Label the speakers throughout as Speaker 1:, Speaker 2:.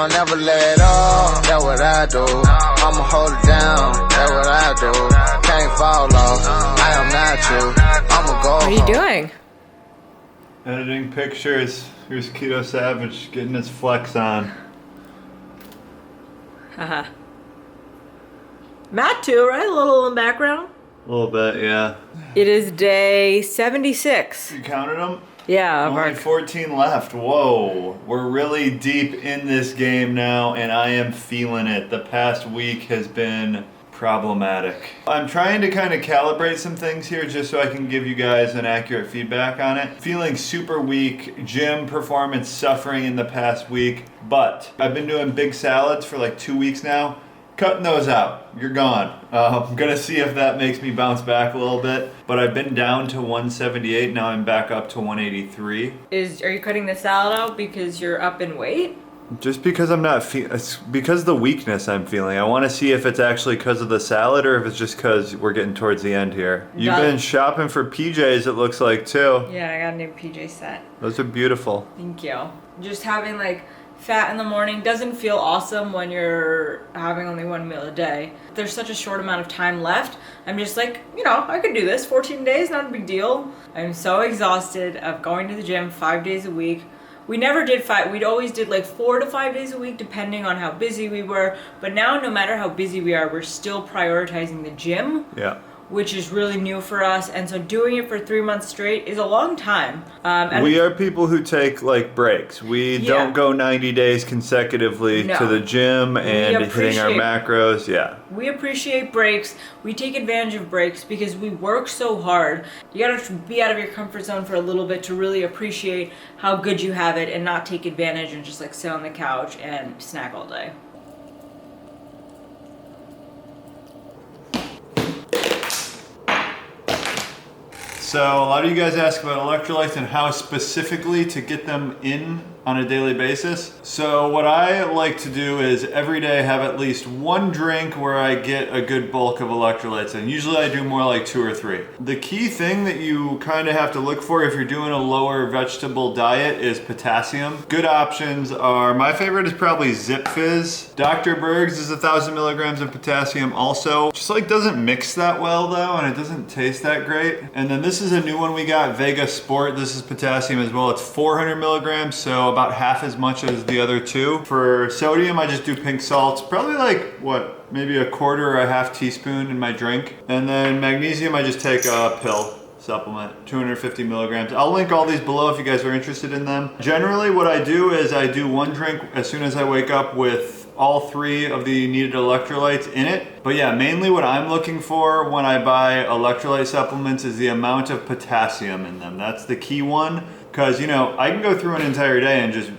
Speaker 1: on, never let up. That's what I do. I'ma hold it down. That's what I do. Can't fall off. I am not you. I'ma go.
Speaker 2: What are you doing?
Speaker 3: Editing pictures. Here's Keto Savage getting his flex on.
Speaker 2: Haha. Matt too, right? A little in the background.
Speaker 3: A little bit, yeah.
Speaker 2: It is day 76.
Speaker 3: You counted them?
Speaker 2: Yeah.
Speaker 3: Only 14 left. Whoa. We're really deep in this game now, and I am feeling it. The past week has been problematic. I'm trying to kind of calibrate some things here just so I can give you guys an accurate feedback on it. Feeling super weak, gym performance suffering in the past week, but I've been doing big salads for like 2 weeks now. Cutting those out. You're gone. I'm gonna see if that makes me bounce back a little bit. But I've been down to 178. Now I'm back up to 183.
Speaker 2: Are you cutting the salad out because you're up in weight?
Speaker 3: Just because I'm not it's because of the weakness I'm feeling. I want to see if it's actually because of the salad or if it's just because we're getting towards the end here. You've been shopping for PJs, it looks like, too.
Speaker 2: Yeah, I got a new PJ set.
Speaker 3: Those are beautiful.
Speaker 2: Thank you. Just having like fat in the morning doesn't feel awesome when you're having only one meal a day. There's such a short amount of time left. I'm just like, I could do this. 14 days, not a big deal. I'm so exhausted of going to the gym 5 days a week. We never did 5. We'd always did like 4 to 5 days a week depending on how busy we were. But now no matter how busy we are, we're still prioritizing the gym.
Speaker 3: Yeah.
Speaker 2: Which is really new for us, and so doing it for 3 months straight is a long time.
Speaker 3: We are people who take like breaks. We don't go 90 days consecutively to the gym and hitting our macros. Yeah.
Speaker 2: We appreciate breaks. We take advantage of breaks because we work so hard. You gotta be out of your comfort zone for a little bit to really appreciate how good you have it and not take advantage and just like sit on the couch and snack all day.
Speaker 3: So a lot of you guys ask about electrolytes and how specifically to get them in on a daily basis. So what I like to do is every day have at least one drink where I get a good bulk of electrolytes, and usually I do more like 2 or 3. The key thing that you kind of have to look for if you're doing a lower vegetable diet is potassium. Good options are, my favorite is probably Zip Fizz. Dr. Berg's is 1,000 milligrams of potassium also. Just like doesn't mix that well though, and it doesn't taste that great. And then this is a new one we got, Vega Sport. This is potassium as well. It's 400 milligrams, so about half as much as the other two. For sodium, I just do pink salts, probably like, what, maybe a quarter or a half teaspoon in my drink. And then magnesium, I just take a pill supplement, 250 milligrams. I'll link all these below if you guys are interested in them. Generally, what I do is I do one drink as soon as I wake up with all 3 of the needed electrolytes in it. But yeah, mainly what I'm looking for when I buy electrolyte supplements is the amount of potassium in them. That's the key one. Because, I can go through an entire day and just,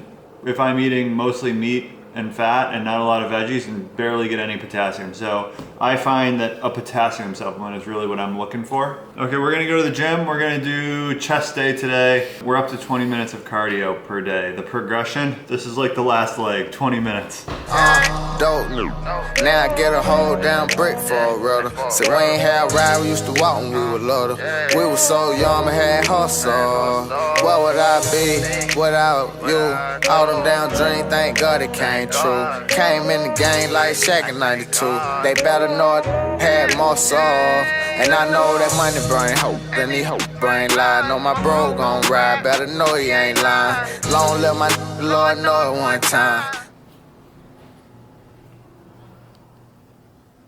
Speaker 3: if I'm eating mostly meat and fat and not a lot of veggies, and barely get any potassium. So I find that a potassium supplement is really what I'm looking for. Okay, we're gonna go to the gym. We're gonna do chest day today. We're up to 20 minutes of cardio per day. The progression, this is like the last leg, 20 minutes.
Speaker 1: Dope. Now I get a whole damn brick for a rudder. So we ain't had ride, we used to walk when we were little. We were so young and had hustle. What would I be without you? All them damn dreams, thank God it came true. Came in the game like Shaq in 92. They better know it had more soul. And I know that money bring hope, and he hope bring lie. Know my bro gon' ride, better know he ain't lying. Long live my Lord know it one time.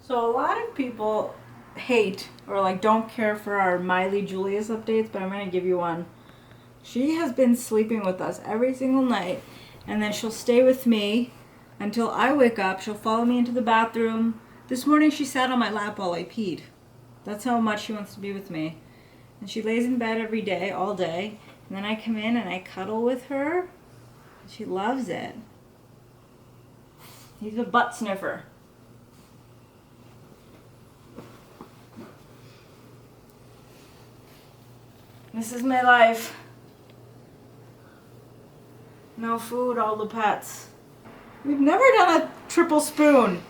Speaker 4: So a lot of people hate or like don't care for our Miley Julius updates, but I'm gonna give you one. She has been sleeping with us every single night, and then she'll stay with me until I wake up. She'll follow me into the bathroom. This morning she sat on my lap while I peed. That's how much she wants to be with me. And she lays in bed every day, all day, and then I come in and I cuddle with her. She loves it. He's a butt sniffer. This is my life. No food, all the pets. We've never done a triple spoon.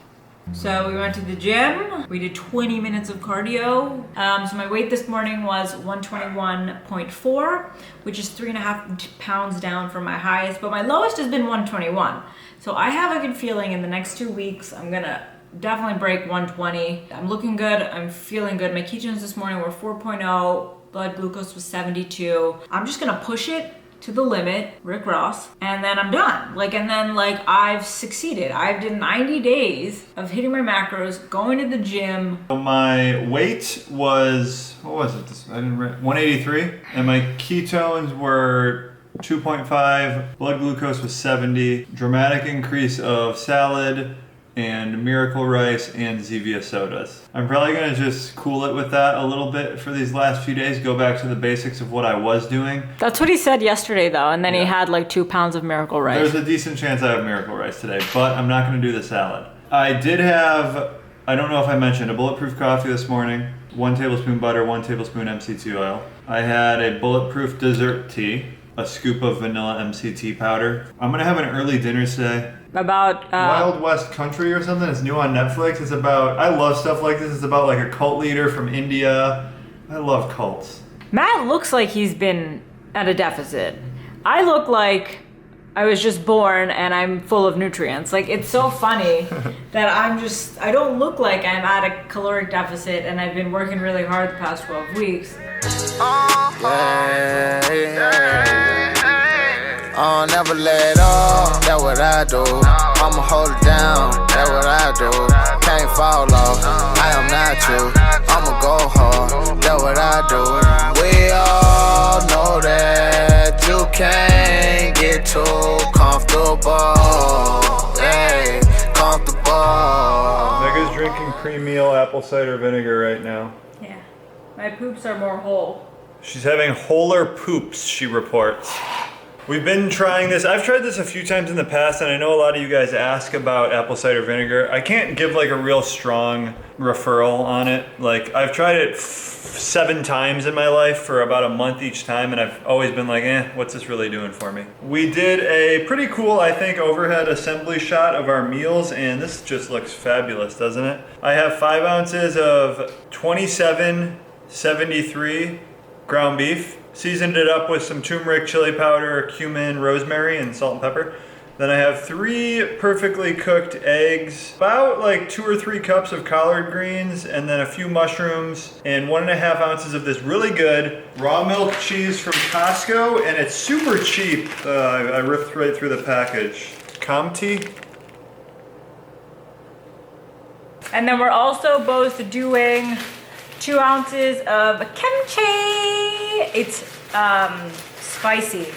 Speaker 2: So we went to the gym. We did 20 minutes of cardio. So my weight this morning was 121.4, which is 3.5 pounds down from my highest, but my lowest has been 121. So I have a good feeling in the next 2 weeks, I'm gonna definitely break 120. I'm looking good, I'm feeling good. My ketones this morning were 4.0, blood glucose was 72. I'm just gonna push it to the limit, Rick Ross, and then I'm done. And then I've succeeded. I've did 90 days of hitting my macros, going to the gym.
Speaker 3: My weight was, what was it? I didn't write, 183, and my ketones were 2.5, blood glucose was 70, dramatic increase of salad and Miracle Rice and Zevia sodas. I'm probably gonna just cool it with that a little bit for these last few days, go back to the basics of what I was doing.
Speaker 2: That's what he said yesterday though, and then he had 2 pounds of Miracle Rice.
Speaker 3: There's a decent chance I have Miracle Rice today, but I'm not gonna do the salad. I did have, I don't know if I mentioned, a bulletproof coffee this morning, 1 tablespoon butter, 1 tablespoon MCT oil. I had a bulletproof dessert tea, a scoop of vanilla MCT powder. I'm gonna have an early dinner today.
Speaker 2: About
Speaker 3: Wild West Country or something. It's new on Netflix. It's about, I love stuff like this. It's about a cult leader from India. I love cults.
Speaker 2: Matt looks like he's been at a deficit. I look like I was just born and I'm full of nutrients. It's so funny that I don't look like I'm at a caloric deficit, and I've been working really hard the past 12 weeks.
Speaker 1: I'll never let up, that's what I do. I'ma hold it down, that's what I do. Can't fall off, I am not you. I'ma go hard, that's what I do. We all know that you can't get too comfortable. Hey, comfortable.
Speaker 3: Mega's drinking cream meal apple cider vinegar right now.
Speaker 2: Yeah, my poops are more whole.
Speaker 3: She's having wholer poops, she reports. We've been trying this. I've tried this a few times in the past, and I know a lot of you guys ask about apple cider vinegar. I can't give a real strong referral on it. I've tried it 7 times in my life for about a month each time, and I've always been what's this really doing for me? We did a pretty cool, I think, overhead assembly shot of our meals, and this just looks fabulous, doesn't it? I have 5 ounces of 2773 ground beef. Seasoned it up with some turmeric, chili powder, cumin, rosemary, and salt and pepper. Then I have 3 perfectly cooked eggs, about 2 or 3 cups of collard greens, and then a few mushrooms, and 1.5 ounces of this really good raw milk cheese from Costco, and it's super cheap. I ripped right through the package. Comté.
Speaker 2: And then we're also both doing 2 ounces of kimchi. It's spicy.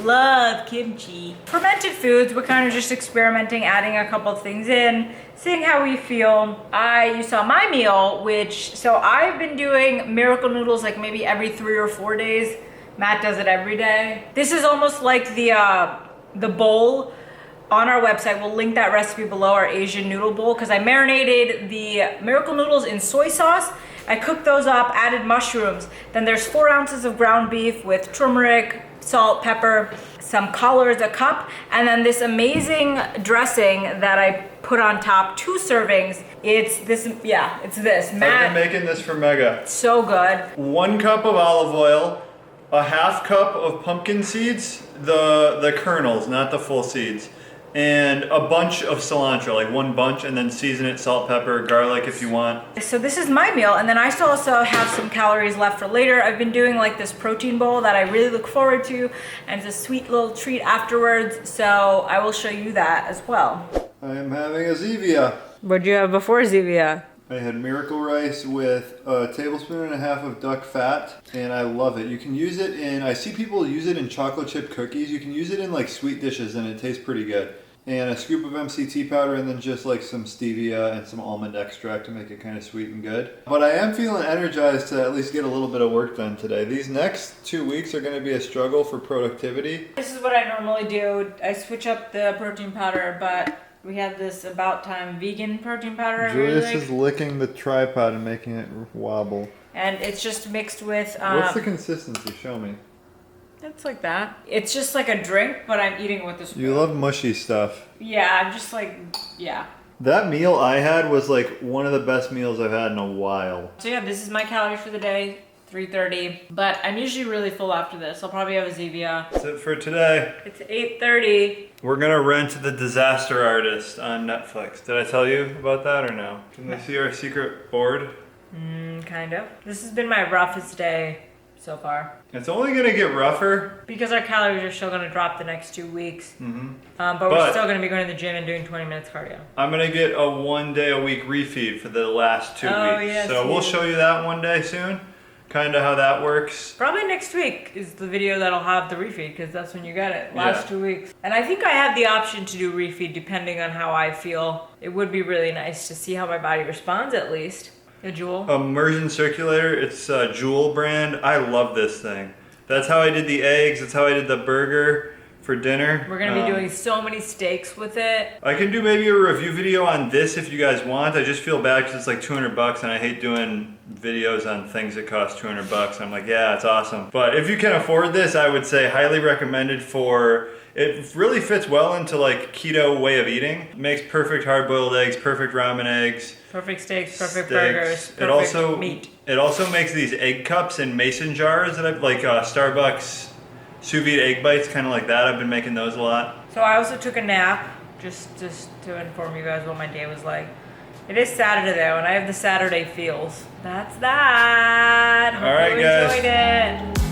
Speaker 2: Love kimchi. Fermented foods, we're kind of just experimenting, adding a couple things in, seeing how we feel. You saw my meal, so I've been doing miracle noodles maybe every 3 or 4 days. Matt does it every day. This is almost like the bowl on our website. We'll link that recipe below, our Asian noodle bowl, because I marinated the miracle noodles in soy sauce. I cooked those up, added mushrooms. Then there's 4 ounces of ground beef with turmeric, salt, pepper, some collards, a cup, and then this amazing dressing that I put on top, 2 servings. It's this. Matt,
Speaker 3: I've been making this for Mega.
Speaker 2: So good.
Speaker 3: 1 cup of olive oil, a half cup of pumpkin seeds, the kernels, not the full seeds, and a bunch of cilantro, 1 bunch, and then season it, salt, pepper, garlic if you want.
Speaker 2: So this is my meal, and then I still also have some calories left for later. I've been doing this protein bowl that I really look forward to, and it's a sweet little treat afterwards, so I will show you that as well.
Speaker 3: I am having a Zevia.
Speaker 2: What'd you have before Zevia?
Speaker 3: I had Miracle Rice with 1.5 tablespoons of duck fat, and I love it. You can use it I see people use it in chocolate chip cookies. You can use it in sweet dishes, and it tastes pretty good. And a scoop of MCT powder, and then just some stevia and some almond extract to make it kind of sweet and good. But I am feeling energized to at least get a little bit of work done today. These next 2 weeks are going to be a struggle for productivity.
Speaker 2: This is what I normally do. I switch up the protein powder, but we have this About Time vegan protein powder.
Speaker 3: Julius is licking the tripod and making it wobble.
Speaker 2: And it's just mixed with...
Speaker 3: What's the consistency? Show me.
Speaker 2: It's like that. It's just like a drink, but I'm eating with a spoon.
Speaker 3: You love mushy stuff.
Speaker 2: Yeah, I'm just yeah.
Speaker 3: That meal I had was like one of the best meals I've had in a while.
Speaker 2: So yeah, this is my calories for the day, 3:30. But I'm usually really full after this. I'll probably have a Zevia.
Speaker 3: That's it for today.
Speaker 2: It's 8:30.
Speaker 3: We're gonna rent The Disaster Artist on Netflix. Did I tell you about that or no? Can they see our secret board?
Speaker 2: Kind of. This has been my roughest day so far.
Speaker 3: It's only gonna get rougher.
Speaker 2: Because our calories are still going to drop the next 2 weeks. But we're
Speaker 3: But-
Speaker 2: still going to be going to the gym and doing 20 minutes cardio.
Speaker 3: I'm gonna get a 1 day a week refeed for the last 2
Speaker 2: Oh,
Speaker 3: weeks.
Speaker 2: yes,
Speaker 3: So we'll
Speaker 2: yes.
Speaker 3: show you that one day soon. Kinda how that works.
Speaker 2: Probably next week is the video that'll have the refeed because that's when you get it. Last
Speaker 3: Yeah.
Speaker 2: 2 weeks. And I think I have the option to do refeed depending on how I feel. It would be really nice to see how my body responds at least. A Jewel.
Speaker 3: Immersion Circulator, it's a Jewel brand. I love this thing. That's how I did the eggs, that's how I did the burger for dinner.
Speaker 2: We're going to be doing so many steaks with it.
Speaker 3: I can do maybe a review video on this if you guys want. I just feel bad because it's like $200 and I hate doing videos on things that cost $200. I'm like, yeah, it's awesome. But if you can afford this, I would say highly recommended for, it really fits well into like keto way of eating. It makes perfect hard-boiled eggs, perfect ramen eggs.
Speaker 2: Perfect steaks, perfect burgers, perfect
Speaker 3: It also
Speaker 2: meat.
Speaker 3: It also makes these egg cups in mason jars that I've like Starbucks sous vide egg bites, kind of like that. I've been making those a lot.
Speaker 2: So I also took a nap just to inform you guys what my day was like. It is Saturday though, and I have the Saturday feels. That's that. Hope
Speaker 3: All right,
Speaker 2: you
Speaker 3: guys.
Speaker 2: enjoyed it.